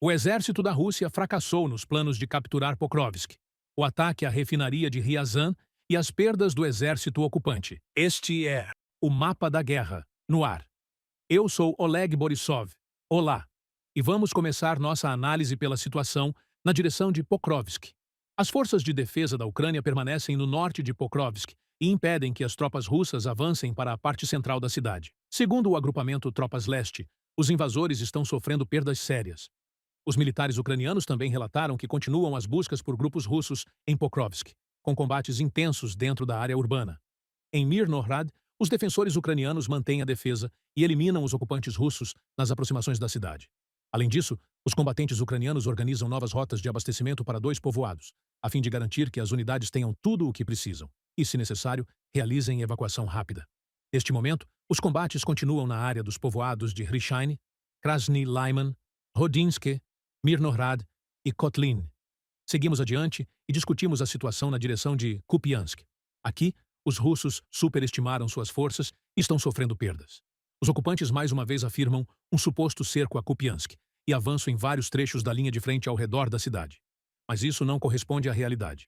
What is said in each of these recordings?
O exército da Rússia fracassou nos planos de capturar Pokrovsk, o ataque à refinaria de Ryazan e as perdas do exército ocupante. Este é o mapa da guerra, no ar. Eu sou Oleg Borisov. Olá! E vamos começar nossa análise pela situação na direção de Pokrovsk. As forças de defesa da Ucrânia permanecem no norte de Pokrovsk e impedem que as tropas russas avancem para a parte central da cidade. Segundo o agrupamento Tropas Leste, os invasores estão sofrendo perdas sérias. Os militares ucranianos também relataram que continuam as buscas por grupos russos em Pokrovsk, com combates intensos dentro da área urbana. Em Mirnohrad, os defensores ucranianos mantêm a defesa e eliminam os ocupantes russos nas aproximações da cidade. Além disso, os combatentes ucranianos organizam novas rotas de abastecimento para 2 povoados, a fim de garantir que as unidades tenham tudo o que precisam e, se necessário, realizem evacuação rápida. Neste momento, os combates continuam na área dos povoados de Hryshine, Krasny Lyman, Rodinske, Mirnohrad e Kotlin. Seguimos adiante e discutimos a situação na direção de Kupiansk. Aqui, os russos superestimaram suas forças e estão sofrendo perdas. Os ocupantes mais uma vez afirmam um suposto cerco a Kupiansk e avançam em vários trechos da linha de frente ao redor da cidade. Mas isso não corresponde à realidade.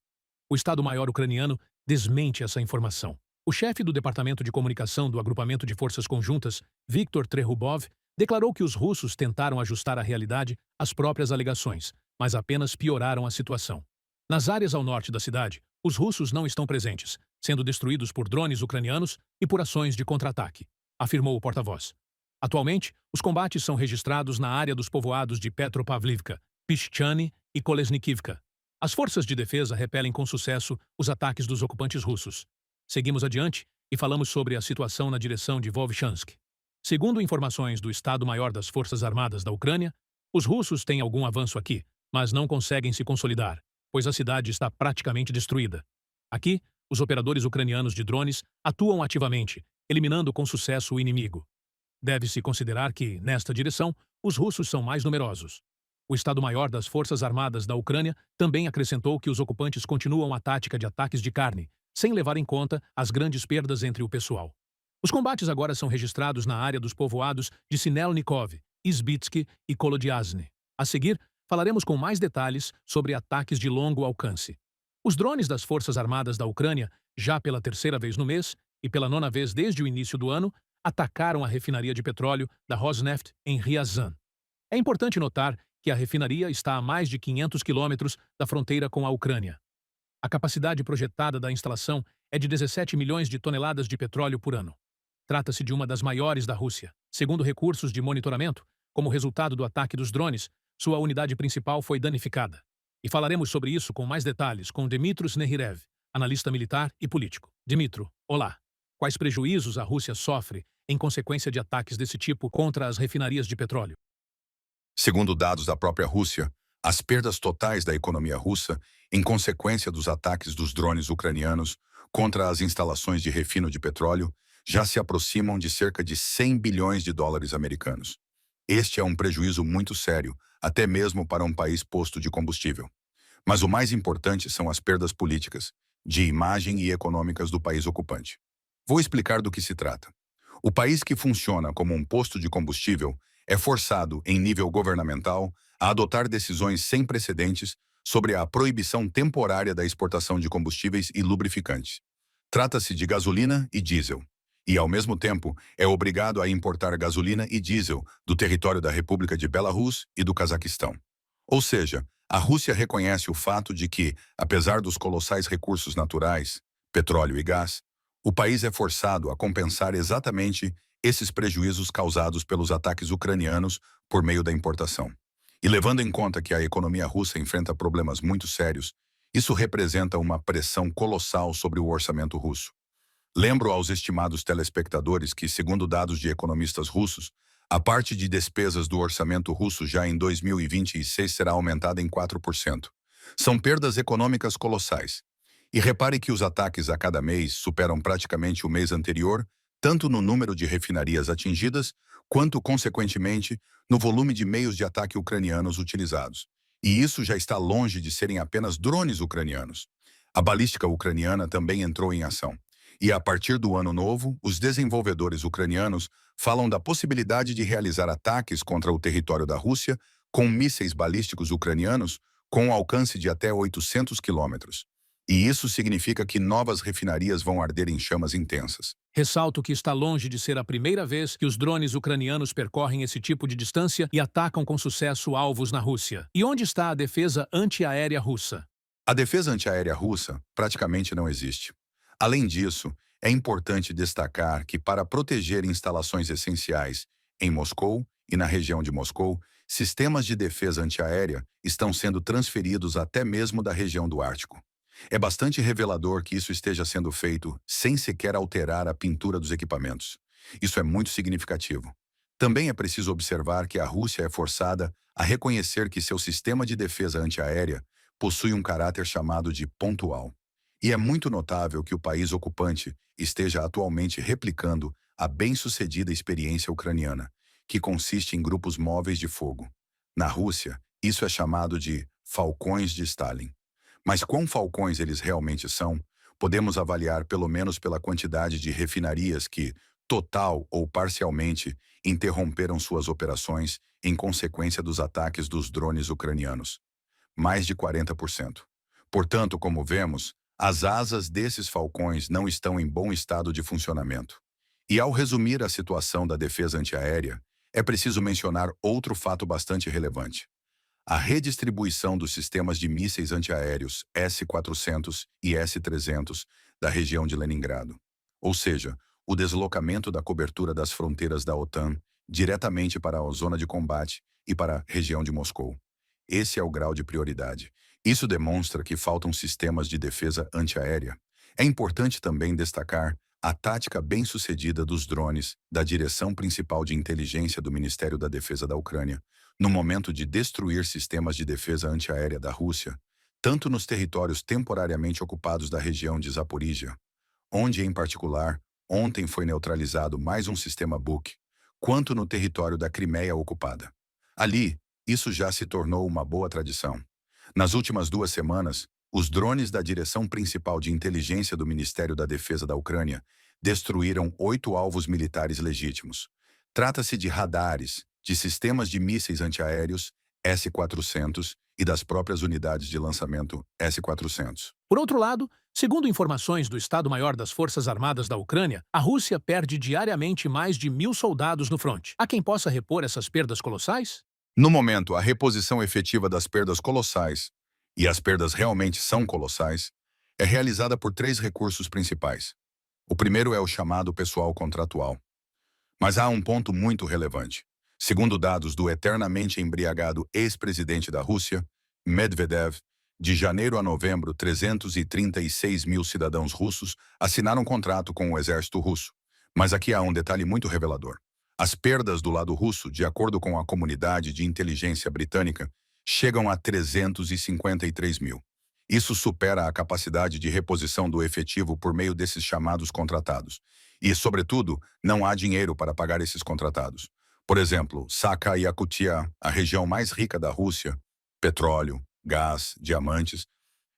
O Estado-Maior ucraniano desmente essa informação. O chefe do Departamento de Comunicação do Agrupamento de Forças Conjuntas, Viktor Trehubov, declarou que os russos tentaram ajustar a realidade às próprias alegações, mas apenas pioraram a situação. Nas áreas ao norte da cidade, os russos não estão presentes, sendo destruídos por drones ucranianos e por ações de contra-ataque, afirmou o porta-voz. Atualmente, os combates são registrados na área dos povoados de Petropavlivka, Pischani e Kolesnikivka. As forças de defesa repelem com sucesso os ataques dos ocupantes russos. Seguimos adiante e falamos sobre a situação na direção de Volchansk. Segundo informações do Estado-Maior das Forças Armadas da Ucrânia, os russos têm algum avanço aqui, mas não conseguem se consolidar, pois a cidade está praticamente destruída. Aqui, os operadores ucranianos de drones atuam ativamente, eliminando com sucesso o inimigo. Deve-se considerar que, nesta direção, os russos são mais numerosos. O Estado-Maior das Forças Armadas da Ucrânia também acrescentou que os ocupantes continuam a tática de ataques de carne, sem levar em conta as grandes perdas entre o pessoal. Os combates agora são registrados na área dos povoados de Sinelnikov, Izbitsky e Kolodiazny. A seguir, falaremos com mais detalhes sobre ataques de longo alcance. Os drones das Forças Armadas da Ucrânia, já pela 3ª vez no mês e pela 9ª vez desde o início do ano, atacaram a refinaria de petróleo da Rosneft em Ryazan. É importante notar que a refinaria está a mais de 500 quilômetros da fronteira com a Ucrânia. A capacidade projetada da instalação é de 17 milhões de toneladas de petróleo por ano. Trata-se de uma das maiores da Rússia. Segundo recursos de monitoramento, como resultado do ataque dos drones, sua unidade principal foi danificada. E falaremos sobre isso com mais detalhes com Dmytro Snehirev, analista militar e político. Dmytro, olá. Quais prejuízos a Rússia sofre em consequência de ataques desse tipo contra as refinarias de petróleo? Segundo dados da própria Rússia, as perdas totais da economia russa, em consequência dos ataques dos drones ucranianos contra as instalações de refino de petróleo, já se aproximam de cerca de 100 bilhões de dólares americanos. Este é um prejuízo muito sério, até mesmo para um país posto de combustível. Mas o mais importante são as perdas políticas, de imagem e econômicas do país ocupante. Vou explicar do que se trata. O país que funciona como um posto de combustível é forçado, em nível governamental, a adotar decisões sem precedentes sobre a proibição temporária da exportação de combustíveis e lubrificantes. Trata-se de gasolina e diesel. E, ao mesmo tempo, é obrigado a importar gasolina e diesel do território da República de Belarus e do Cazaquistão. Ou seja, a Rússia reconhece o fato de que, apesar dos colossais recursos naturais, petróleo e gás, o país é forçado a compensar exatamente esses prejuízos causados pelos ataques ucranianos por meio da importação. E levando em conta que a economia russa enfrenta problemas muito sérios, isso representa uma pressão colossal sobre o orçamento russo. Lembro aos estimados telespectadores que, segundo dados de economistas russos, a parte de despesas do orçamento russo já em 2026 será aumentada em 4%. São perdas econômicas colossais. E repare que os ataques a cada mês superam praticamente o mês anterior, tanto no número de refinarias atingidas, quanto, consequentemente, no volume de meios de ataque ucranianos utilizados. E isso já está longe de serem apenas drones ucranianos. A balística ucraniana também entrou em ação. E a partir do ano novo, os desenvolvedores ucranianos falam da possibilidade de realizar ataques contra o território da Rússia com mísseis balísticos ucranianos com um alcance de até 800 quilômetros. E isso significa que novas refinarias vão arder em chamas intensas. Ressalto que está longe de ser a primeira vez que os drones ucranianos percorrem esse tipo de distância e atacam com sucesso alvos na Rússia. E onde está a defesa antiaérea russa? A defesa antiaérea russa praticamente não existe. Além disso, é importante destacar que, para proteger instalações essenciais em Moscou e na região de Moscou, sistemas de defesa antiaérea estão sendo transferidos até mesmo da região do Ártico. É bastante revelador que isso esteja sendo feito sem sequer alterar a pintura dos equipamentos. Isso é muito significativo. Também é preciso observar que a Rússia é forçada a reconhecer que seu sistema de defesa antiaérea possui um caráter chamado de pontual. E é muito notável que o país ocupante esteja atualmente replicando a bem-sucedida experiência ucraniana, que consiste em grupos móveis de fogo. Na Rússia, isso é chamado de falcões de Stalin. Mas quão falcões eles realmente são, podemos avaliar pelo menos pela quantidade de refinarias que, total ou parcialmente, interromperam suas operações em consequência dos ataques dos drones ucranianos. Mais de 40%. Portanto, como vemos, as asas desses falcões não estão em bom estado de funcionamento. E ao resumir a situação da defesa antiaérea, é preciso mencionar outro fato bastante relevante: a redistribuição dos sistemas de mísseis antiaéreos S-400 e S-300 da região de Leningrado. Ou seja, o deslocamento da cobertura das fronteiras da OTAN diretamente para a zona de combate e para a região de Moscou. Esse é o grau de prioridade. Isso demonstra que faltam sistemas de defesa antiaérea. É importante também destacar a tática bem-sucedida dos drones da Direção Principal de Inteligência do Ministério da Defesa da Ucrânia, no momento de destruir sistemas de defesa antiaérea da Rússia, tanto nos territórios temporariamente ocupados da região de Zaporíjia, onde, em particular, ontem foi neutralizado mais um sistema Buk, quanto no território da Crimeia ocupada. Ali, isso já se tornou uma boa tradição. Nas últimas 2 semanas, os drones da Direção Principal de Inteligência do Ministério da Defesa da Ucrânia destruíram 8 alvos militares legítimos. Trata-se de radares, de sistemas de mísseis antiaéreos S-400 e das próprias unidades de lançamento S-400. Por outro lado, segundo informações do Estado-Maior das Forças Armadas da Ucrânia, a Rússia perde diariamente mais de 1.000 soldados no fronte. Há quem possa repor essas perdas colossais? No momento, a reposição efetiva das perdas colossais, e as perdas realmente são colossais, é realizada por 3 recursos principais. O primeiro é o chamado pessoal contratual. Mas há um ponto muito relevante. Segundo dados do eternamente embriagado ex-presidente da Rússia, Medvedev, de janeiro a novembro, 336 mil cidadãos russos assinaram contrato com o exército russo. Mas aqui há um detalhe muito revelador. As perdas do lado russo, de acordo com a comunidade de inteligência britânica, chegam a 353 mil. Isso supera a capacidade de reposição do efetivo por meio desses chamados contratados. E, sobretudo, não há dinheiro para pagar esses contratados. Por exemplo, Sakha-Yakutia, a região mais rica da Rússia, petróleo, gás, diamantes,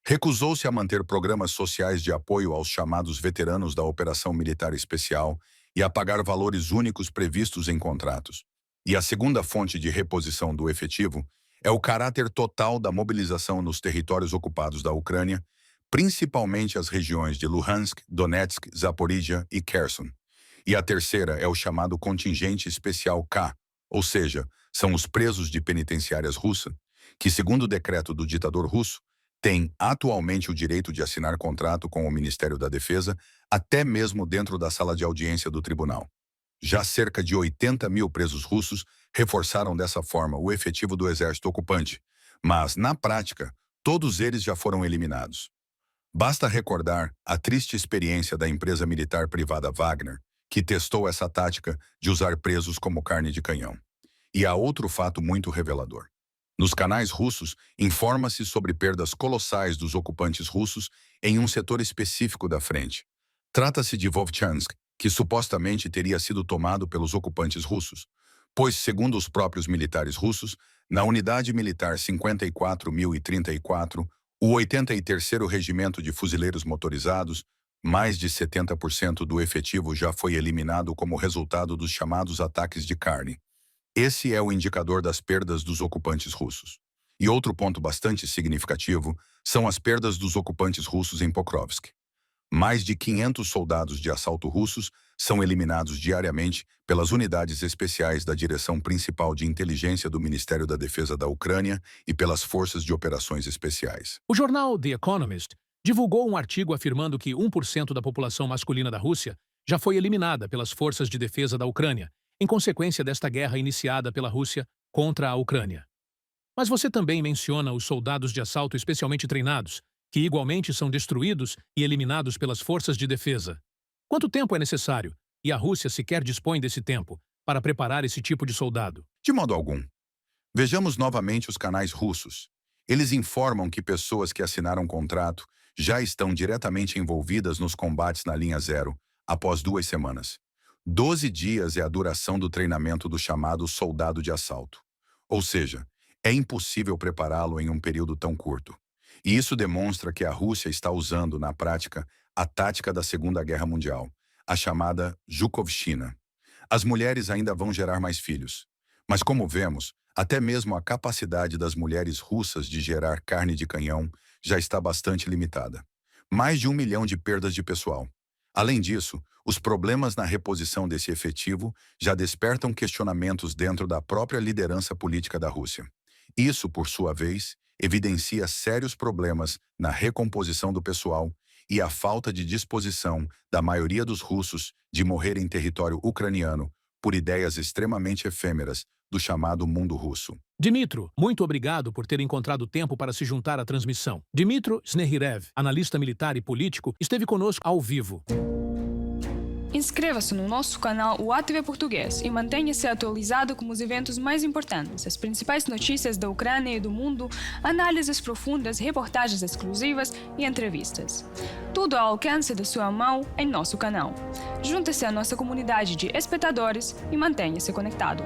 recusou-se a manter programas sociais de apoio aos chamados veteranos da Operação Militar Especial e a pagar valores únicos previstos em contratos. E a segunda fonte de reposição do efetivo é o caráter total da mobilização nos territórios ocupados da Ucrânia, principalmente as regiões de Luhansk, Donetsk, Zaporíjia e Kherson. E a terceira é o chamado contingente especial K, ou seja, são os presos de penitenciárias russas, que, segundo o decreto do ditador russo, têm atualmente o direito de assinar contrato com o Ministério da Defesa, até mesmo dentro da sala de audiência do tribunal. Já cerca de 80 mil presos russos reforçaram dessa forma o efetivo do exército ocupante, mas, na prática, todos eles já foram eliminados. Basta recordar a triste experiência da empresa militar privada Wagner, que testou essa tática de usar presos como carne de canhão. E há outro fato muito revelador. Nos canais russos, informa-se sobre perdas colossais dos ocupantes russos em um setor específico da frente. Trata-se de Vovchansk, que supostamente teria sido tomado pelos ocupantes russos, pois, segundo os próprios militares russos, na unidade militar 54.034, o 83º Regimento de Fuzileiros Motorizados, mais de 70% do efetivo já foi eliminado como resultado dos chamados ataques de carne. Esse é o indicador das perdas dos ocupantes russos. E outro ponto bastante significativo são as perdas dos ocupantes russos em Pokrovsk. Mais de 500 soldados de assalto russos são eliminados diariamente pelas unidades especiais da Direção Principal de Inteligência do Ministério da Defesa da Ucrânia e pelas Forças de Operações Especiais. O jornal The Economist divulgou um artigo afirmando que 1% da população masculina da Rússia já foi eliminada pelas forças de defesa da Ucrânia, em consequência desta guerra iniciada pela Rússia contra a Ucrânia. Mas você também menciona os soldados de assalto especialmente treinados, que igualmente são destruídos e eliminados pelas forças de defesa. Quanto tempo é necessário, e a Rússia sequer dispõe desse tempo, para preparar esse tipo de soldado? De modo algum. Vejamos novamente os canais russos. Eles informam que pessoas que assinaram contrato já estão diretamente envolvidas nos combates na linha zero após 2 semanas. 12 dias é a duração do treinamento do chamado soldado de assalto. Ou seja, é impossível prepará-lo em um período tão curto. E isso demonstra que a Rússia está usando, na prática, a tática da Segunda Guerra Mundial, a chamada Zhukovshchina. As mulheres ainda vão gerar mais filhos. Mas como vemos, até mesmo a capacidade das mulheres russas de gerar carne de canhão já está bastante limitada. Mais de 1 milhão de perdas de pessoal. Além disso, os problemas na reposição desse efetivo já despertam questionamentos dentro da própria liderança política da Rússia. Isso, por sua vez, evidencia sérios problemas na recomposição do pessoal e a falta de disposição da maioria dos russos de morrer em território ucraniano por ideias extremamente efêmeras do chamado mundo russo. Dmitro, muito obrigado por ter encontrado tempo para se juntar à transmissão. Dmitro Snehirev, analista militar e político, esteve conosco ao vivo. Inscreva-se no nosso canal UATV Português e mantenha-se atualizado com os eventos mais importantes, as principais notícias da Ucrânia e do mundo, análises profundas, reportagens exclusivas e entrevistas. Tudo ao alcance da sua mão em nosso canal. Junte-se à nossa comunidade de espectadores e mantenha-se conectado.